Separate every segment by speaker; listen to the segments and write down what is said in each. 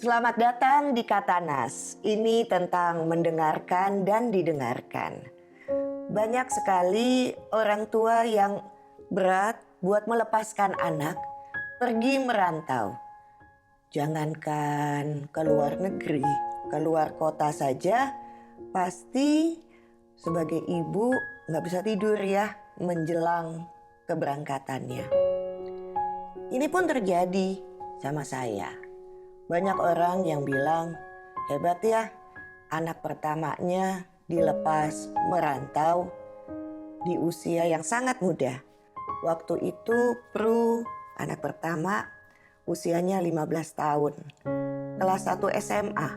Speaker 1: Selamat datang di Katanas. Ini tentang mendengarkan dan didengarkan. Banyak sekali orang tua yang berat buat melepaskan anak pergi merantau. Jangankan ke luar negeri, ke luar kota saja, pasti sebagai ibu nggak bisa tidur ya menjelang keberangkatannya. Ini pun terjadi sama saya. Banyak orang yang bilang, hebat ya, anak pertamanya dilepas merantau di usia yang sangat muda. Waktu itu Pru, anak pertama, usianya 15 tahun, kelas 1 SMA.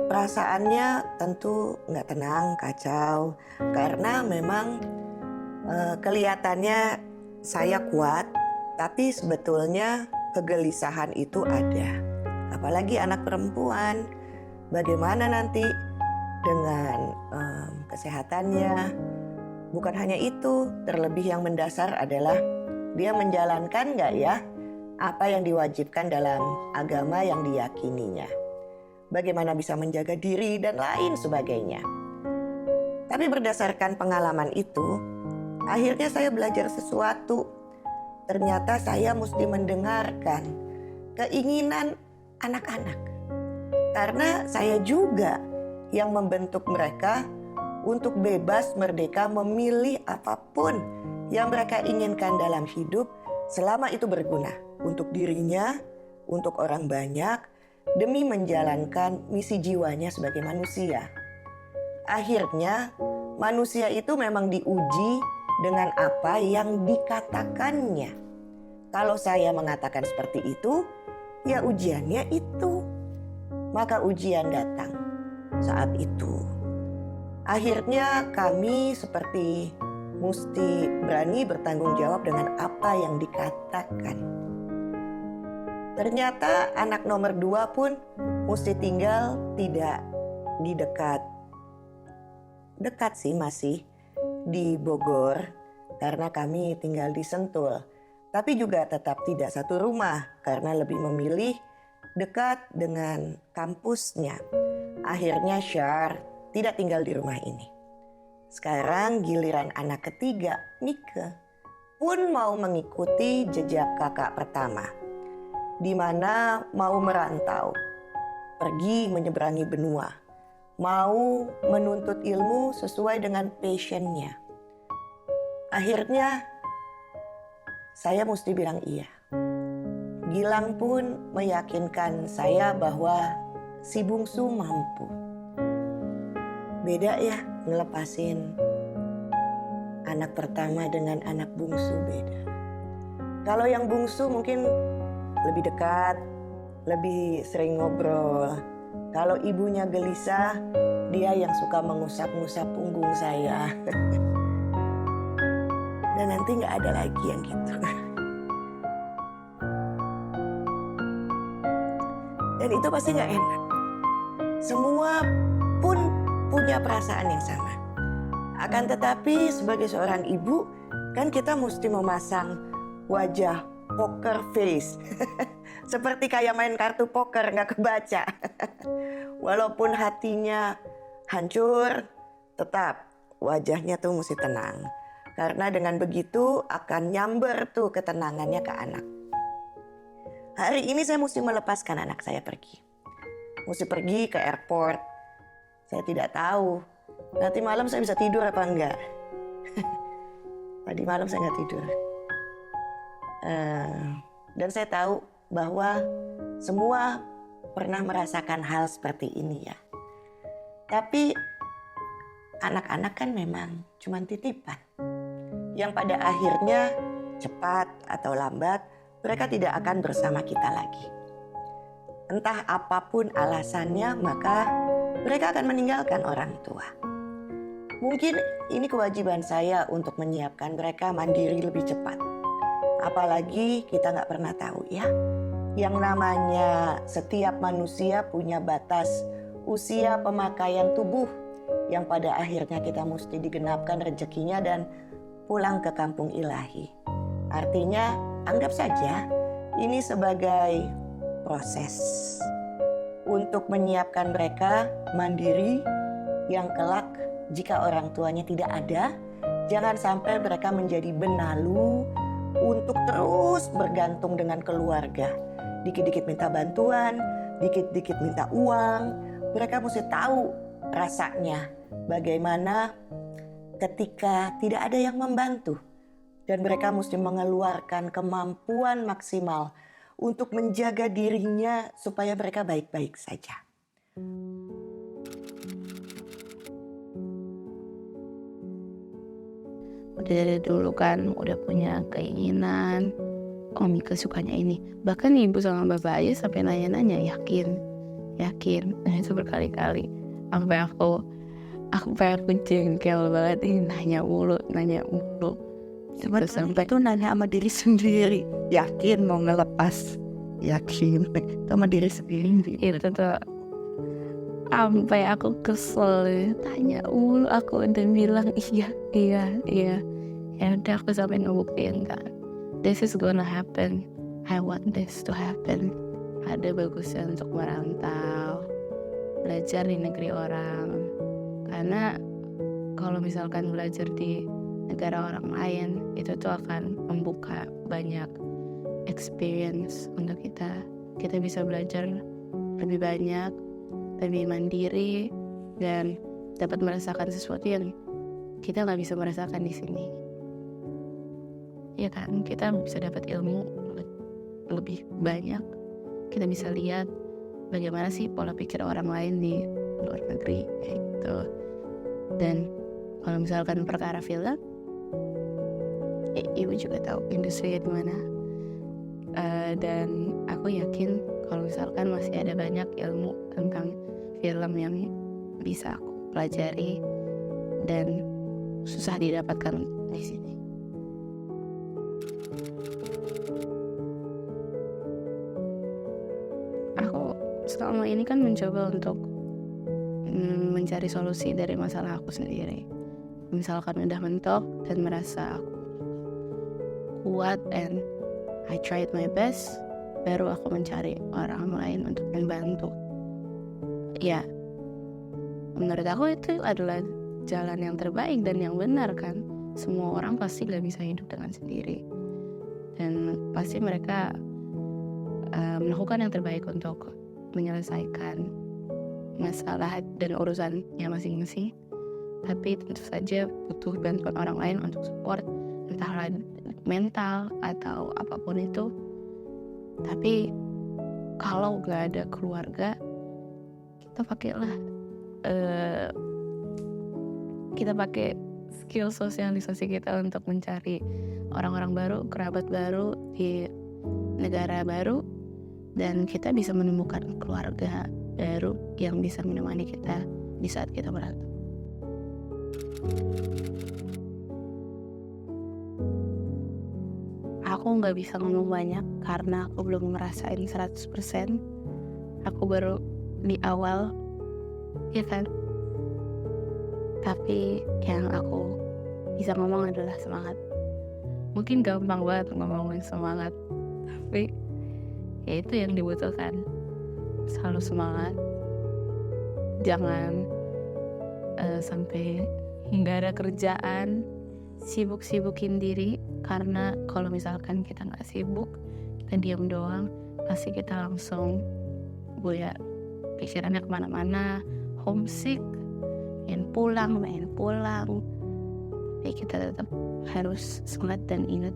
Speaker 1: Perasaannya tentu nggak tenang, kacau, karena memang kelihatannya saya kuat, tapi sebetulnya kegelisahan itu ada. Apalagi anak perempuan, bagaimana nanti dengan kesehatannya. Bukan hanya itu, terlebih yang mendasar adalah dia menjalankan nggak ya apa yang diwajibkan dalam agama yang diyakininya. Bagaimana bisa menjaga diri dan lain sebagainya. Tapi berdasarkan pengalaman itu, akhirnya saya belajar sesuatu. Ternyata saya mesti mendengarkan keinginan anak-anak. Karena saya juga yang membentuk mereka untuk bebas merdeka memilih apapun yang mereka inginkan dalam hidup selama itu berguna untuk dirinya, untuk orang banyak, demi menjalankan misi jiwanya sebagai manusia. Akhirnya manusia itu memang diuji dengan apa yang dikatakannya. Kalau saya mengatakan seperti itu, ya ujiannya itu. Maka ujian datang saat itu. Akhirnya kami seperti mesti berani bertanggung jawab dengan apa yang dikatakan. Ternyata anak nomor 2 pun mesti tinggal tidak di dekat sih masih di Bogor karena kami tinggal di Sentul. Tapi juga tetap tidak satu rumah karena lebih memilih dekat dengan kampusnya. Akhirnya Syar tidak tinggal di rumah ini. Sekarang giliran anak ketiga, Mika, pun mau mengikuti jejak kakak pertama. Di mana mau merantau, pergi menyeberangi benua, mau menuntut ilmu sesuai dengan passionnya. Akhirnya saya mesti bilang iya. Gilang pun meyakinkan saya bahwa si bungsu mampu. Beda ya ngelepasin anak pertama dengan anak bungsu beda. Kalau yang bungsu mungkin lebih dekat, lebih sering ngobrol. Kalau ibunya gelisah, dia yang suka mengusap-ngusap punggung saya. Dan nanti gak ada lagi yang gitu. Dan itu pasti gak enak. Semua pun punya perasaan yang sama. Akan tetapi sebagai seorang ibu, kan kita mesti memasang wajah poker face. Seperti kayak main kartu poker gak kebaca. Walaupun hatinya hancur, tetap wajahnya tuh mesti tenang. Karena dengan begitu akan nyamber tuh ketenangannya ke anak. Hari ini saya mesti melepaskan anak saya pergi. Mesti pergi ke airport. Saya tidak tahu nanti malam saya bisa tidur apa enggak. Tadi malam saya nggak tidur. Dan saya tahu bahwa semua pernah merasakan hal seperti ini ya. Tapi anak-anak kan memang cuma titipan. Yang pada akhirnya cepat atau lambat mereka tidak akan bersama kita lagi. Entah apapun alasannya, maka mereka akan meninggalkan orang tua. Mungkin ini kewajiban saya untuk menyiapkan mereka mandiri lebih cepat. Apalagi kita nggak pernah tahu ya. Yang namanya setiap manusia punya batas usia pemakaian tubuh yang pada akhirnya kita mesti digenapkan rezekinya dan pulang ke kampung ilahi. Artinya anggap saja ini sebagai proses untuk menyiapkan mereka mandiri yang kelak jika orang tuanya tidak ada, jangan sampai mereka menjadi benalu untuk terus bergantung dengan keluarga. Dikit-dikit minta bantuan, dikit-dikit minta uang. Mereka mesti tahu rasanya bagaimana ketika tidak ada yang membantu. Dan mereka mesti mengeluarkan kemampuan maksimal untuk menjaga dirinya supaya mereka baik-baik saja.
Speaker 2: Udah dari dulu kan udah punya keinginan, oh Mika sukanya ini. Bahkan ibu sama bapak aja sampai nanya-nanya, yakin. Nah itu berkali-kali. Sampai aku jengkel banget, ini nanya mulu.
Speaker 3: Cuman sampai tuh nanya sama diri sendiri, yakin mau ngelepas, yakin itu sama diri sendiri.
Speaker 2: Itu tuh sampai aku kesel, tanya mulu aku udah bilang iya. Ya udah aku sampai ngebuktiin kan, this is gonna happen, I want this to happen. Ada bagusnya untuk merantau, belajar di negeri orang, karena kalau misalkan belajar di negara orang lain itu tuh akan membuka banyak experience untuk kita bisa belajar lebih banyak, lebih mandiri, dan dapat merasakan sesuatu yang kita nggak bisa merasakan di sini. Ya kan, kita bisa dapat ilmu lebih banyak, kita bisa lihat bagaimana sih pola pikir orang lain di luar negeri kayak gitu. Dan kalau misalkan perkara film, ibu juga tahu industrinya gimana. Dan aku yakin kalau misalkan masih ada banyak ilmu tentang film yang bisa aku pelajari dan susah didapatkan di sini. Aku selama ini kan mencoba untuk mencari solusi dari masalah aku sendiri. Misalkan udah mentok dan merasa aku kuat and I tried my best, baru aku mencari orang lain untuk membantu. Ya, menurut aku itu adalah jalan yang terbaik dan yang benar kan. Semua orang pasti gak bisa hidup dengan sendiri, dan pasti mereka melakukan yang terbaik untuk menyelesaikan masalah dan urusannya masing-masing. Tapi tentu saja butuh bantuan orang lain untuk support, entahlah mental atau apapun itu. Tapi kalau gak ada keluarga, kita pakai skill sosialisasi kita untuk mencari orang-orang baru, kerabat baru di negara baru, dan kita bisa menemukan keluarga baru yang bisa menemani kita di saat kita merantau. Aku gak bisa ngomong banyak karena aku belum ngerasain 100%. Aku baru di awal, ya kan? Tapi yang aku bisa ngomong adalah semangat. Mungkin gampang banget ngomongin semangat, tapi ya itu yang dibutuhkan. Selalu semangat. Jangan sampai nggak ada kerjaan, sibuk-sibukin diri. Karena kalau misalkan kita nggak sibuk, kita diam doang, pasti kita langsung buyar, pikirannya kemana-mana, homesick, main pulang. Jadi kita tetap harus semangat dan ingat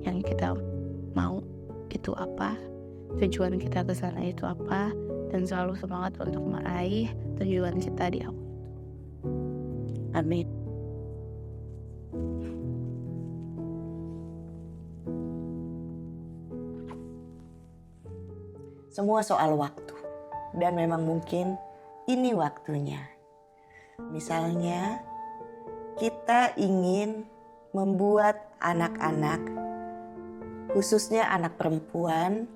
Speaker 2: yang kita mau itu apa, tujuan kita ke sana itu apa, dan selalu semangat untuk meraih tujuan kita di awal. Amin.
Speaker 1: Semua soal waktu, dan memang mungkin ini waktunya. Misalnya, kita ingin membuat anak-anak, khususnya anak perempuan,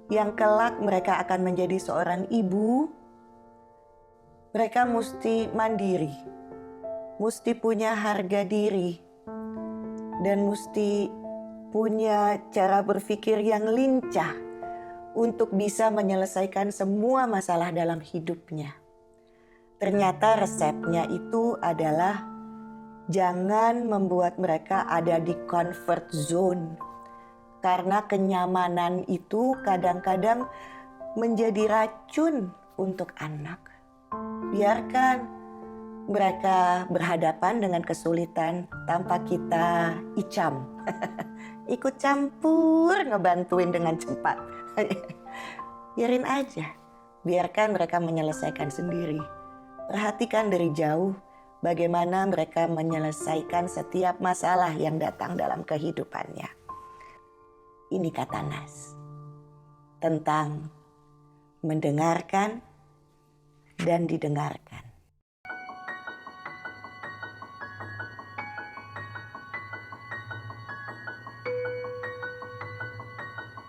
Speaker 1: yang kelak mereka akan menjadi seorang ibu. Mereka mesti mandiri, mesti punya harga diri, dan mesti punya cara berpikir yang lincah untuk bisa menyelesaikan semua masalah dalam hidupnya. Ternyata resepnya itu adalah jangan membuat mereka ada di comfort zone. Karena kenyamanan itu kadang-kadang menjadi racun untuk anak. Biarkan mereka berhadapan dengan kesulitan tanpa kita icam. Ikut campur, ngebantuin dengan cepat. Biarin aja, biarkan mereka menyelesaikan sendiri. Perhatikan dari jauh bagaimana mereka menyelesaikan setiap masalah yang datang dalam kehidupannya. Ini kata Nas tentang mendengarkan dan didengarkan.